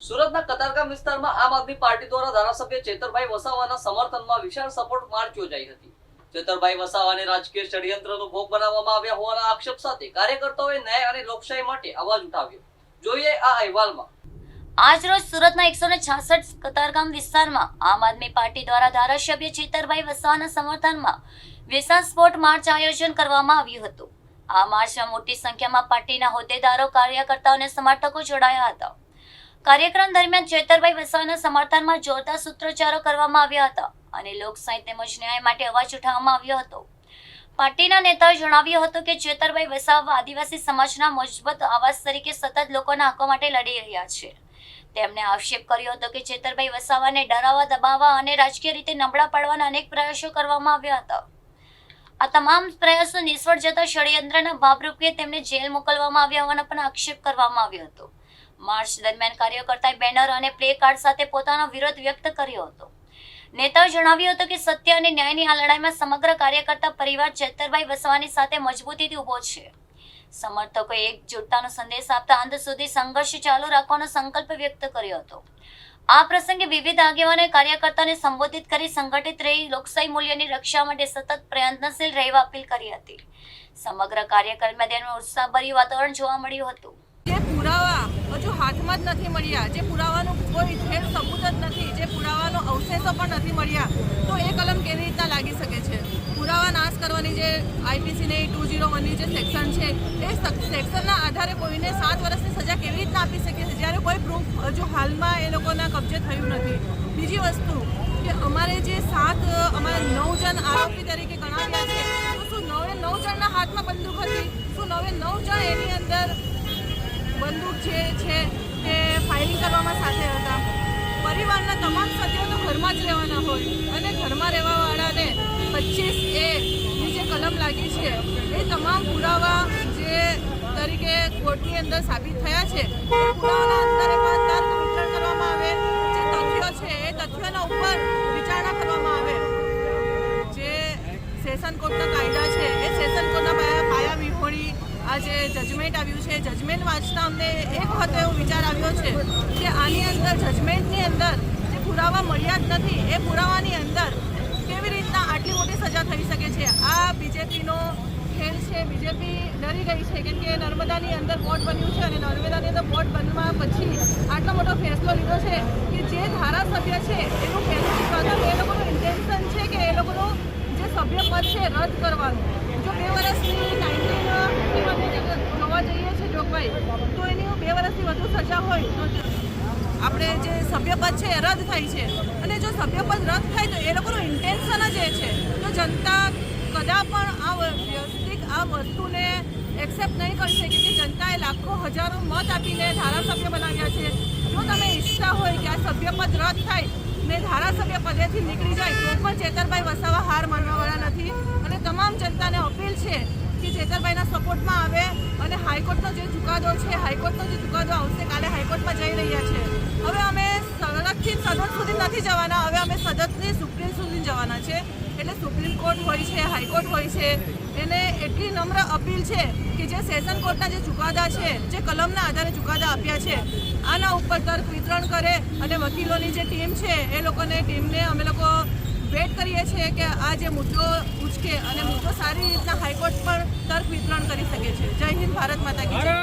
સુરતના કતારગામ વિસ્તારમાં આમ આદમી પાર્ટી દ્વારા ધારાસભ્ય ચેતરભાઈ વસાવાના સમર્થનમાં વિશાળ સપોર્ટ માર્ચ યોજાઈ હતી। ચેતરભાઈ વસાવાને રાજકીય ષડયંત્રનો ભોગ બનાવવામાં આવ્યા હોવાના આક્ષેપ સાથે કાર્યકર્તાઓએ ન્યાય અને લોકશાહી માટે અવાજ ઉઠાવ્યો। જોઈએ આ અહેવાલમાં। આજરોજ સુરતના 166 કતારગામ વિસ્તારમાં આમ આદમી પાર્ટી દ્વારા ધારાસભ્ય ચેતરભાઈ વસાવાના સમર્થનમાં વિશાળ સપોર્ટ માર્ચ આયોજન કરવામાં આવ્યું હતું। આ માર્ચમાં મોટી સંખ્યામાં પાર્ટીના હોદ્દેદારો, કાર્યકર્તાઓ અને સમર્થકો જોડાયા હતા। કાર્યક્રમ દરમિયાન ચેતરભાઈ વસાવાના સમર્થનમાં જોરદાર સૂત્રોચ્ચારો કરવામાં આવ્યા હતા અને લોકશાહી તેમજ ન્યાય માટે અવાજ ઉઠાવવામાં આવ્યો હતો। પાર્ટીના નેતાએ જણાવ્યું હતું કે ચેતરભાઈ વસાવા આદિવાસી સમાજના મજબૂત આવાજ તરીકે સતત લોકોના હકો માટે લડી રહ્યા છે। તેમણે આક્ષેપ કર્યો હતો કે ચેતરભાઈ વસાવાને ડરાવવા, દબાવવા અને રાજકીય રીતે નબળા પાડવાના અનેક પ્રયાસો કરવામાં આવ્યા હતા। આ તમામ પ્રયાસો નિષ્ફળ જતા ષડયંત્રના ભાગરૂપે તેમને જેલ મોકલવામાં આવ્યા હોવાનો પણ આક્ષેપ કરવામાં આવ્યો હતો। માર્ચ દરમિયાન કાર્યકર્તાએ બેનર અને પ્લે કાર્ડ સાથે પોતાનો વિરોધ વ્યક્ત કર્યો હતો। નેતાએ જણાવ્યું હતું કે સત્ય અને ન્યાયની આ લડાઈમાં સમગ્ર કાર્યકર્તા પરિવાર ચેતરભાઈ વસાવાની સાથે મજબૂતીથી ઊભો છે। સમર્થકોએ એકજૂટતાનો સંદેશ આપતા અંત સુધી સંઘર્ષ ચાલુ રાખવાનો સંકલ્પ વ્યક્ત કર્યો હતો। આ પ્રસંગે વિવિધ આગેવાનોએ કાર્યકર્તાઓને સંબોધિત કરી સંગઠિત રહી લોકશાહી મૂલ્યોની રક્ષા માટે સતત પ્રયત્નશીલ રહેવા અપીલ કરી હતી। સમગ્ર કાર્યક્રમમાં તેનું ઉત્સાહભર્યું વાતાવરણ જોવા મળ્યું હતું। જે પુરાવા હજુ હાથમાં જ નથી મળ્યા, જે પુરાવાનું કોઈ ઠેર સબૂત જ નથી, જે પુરાવાનો અવશેષો પણ નથી મળ્યા, તો એ કલમ કેવી રીતના લાગી શકે છે? પુરાવા નાશ કરવાની જે આઈપીસીની 201ની જે સેક્શન છે, એ સેક્શનના આધારે કોઈને 7 વર્ષની સજા કેવી રીતના આપી શકે છે જ્યારે કોઈ પ્રૂફ હજુ હાલમાં એ લોકોના કબજે થયું નથી? બીજી વસ્તુ કે અમારે જે અમારે 9 જણ આરોપી તરીકે ગણાવ્યા છે, તો શું 9 જણના હાથમાં બંદૂક હતી? શું 9 જણ એની અંદર બંદૂક જે છે તે ફાયરિંગ કરવામાં સાથે હતા? પરિવારના તમામ સભ્યો તો ઘરમાં જ રહેવાના હોય અને ઘરમાં રહેવાવાળાને 25A ની જે કલમ લાગી છે એ તમામ પુરાવા જે તરીકે કોર્ટની અંદર સાબિત થયા છે એ પુરાવાના અંતરે પણ તર્ક વિતરણ કરવામાં આવે, જે તથ્યો છે એ તથ્યોના ઉપર વિચારણા કરવામાં આવે। જે સેશન કોર્ટના કાયદા છે એ સેશન કોર્ટના પાયા વિહોણી આ જે જજમેન્ટ આવ્યું છે, જજમેન્ટ વાંચતા અમને એક વખત એવો વિચાર આવ્યો છે કે આની અંદર જજમેન્ટની અંદર જે પુરાવા મળ્યા જ નથી એ પુરાવાની અંદર કેવી રીતના આટલી મોટી સજા થઈ શકે છે? આ બીજેપીનો ખેલ છે। બીજેપી ડરી ગઈ છે કેમ કે નર્મદાની અંદર બોર્ડ બન્યું છે અને નર્મદાની અંદર બોર્ડ બનવા પછી આટલો મોટો ફેસલો લીધો છે કે જે ધારાસભ્ય છે એનું પ્રથમ એ લોકોનું ઇન્ટેન્શન છે કે એ લોકોનું જે સભ્ય પદ છે રદ કરવાનું। જો 2 વર્ષની 1951 જોવા જઈએ છે જોગવાઈ, તો એની 2 વર્ષથી વધુ સજા હોય તો આપણે જે સભ્યપદ છે એ રદ થાય છે અને જો સભ્યપદ રદ થાય તો એ લોકોનું ઇન્ટેન્શન જ એ છે તો જનતા કદા પણ આ વ્યવસ્થિત આ વસ્તુને એક્સેપ્ટ નહીં કરી શકે કે જનતાએ લાખો હજારો મત આપીને ધારાસભ્ય બનાવ્યા છે। જો તમે ઈચ્છતા હોય કે આ સભ્યપદ રદ થાય ને ધારાસભ્ય પદેથી નીકળી જાય તો પણ ચેતરભાઈ વસાવા હાર માનવાવાળા નથી અને તમામ જનતાને અપીલ છે કે ચેતરભાઈના સપોર્ટમાં આવે અને હાઈકોર્ટનો જે ચુકાદો છે, હાઈકોર્ટનો જે ચુકાદો આવશે કાલે હાઈકોર્ટમાં જઈ રહ્યા છે। હવે અમે સડકથી સદન સુધી નથી જવાના, હવે અમે સદનથી સુપ્રીમ સુધી જવાના છે। એટલે સુપ્રીમ કોર્ટ હોય છે, હાઈકોર્ટ હોય છે, એને એટલી નમ્ર અપીલ છે કે જે સેશન કોર્ટના જે ચુકાદા છે, જે કલમના આધારે ચુકાદા આપ્યા છે, આના ઉપર તર્ક વિતરણ કરે અને વકીલોની જે ટીમ છે એ ટીમને અમે લોકો વેટ કરીએ છીએ કે આ જે મુદ્દો ઉચકે અને મુદ્દો સારી રીતના હાઈકોર્ટ પણ તર્ક વિતરણ કરી શકે છે। જય હિન્દ, ભારત માતા કી જય।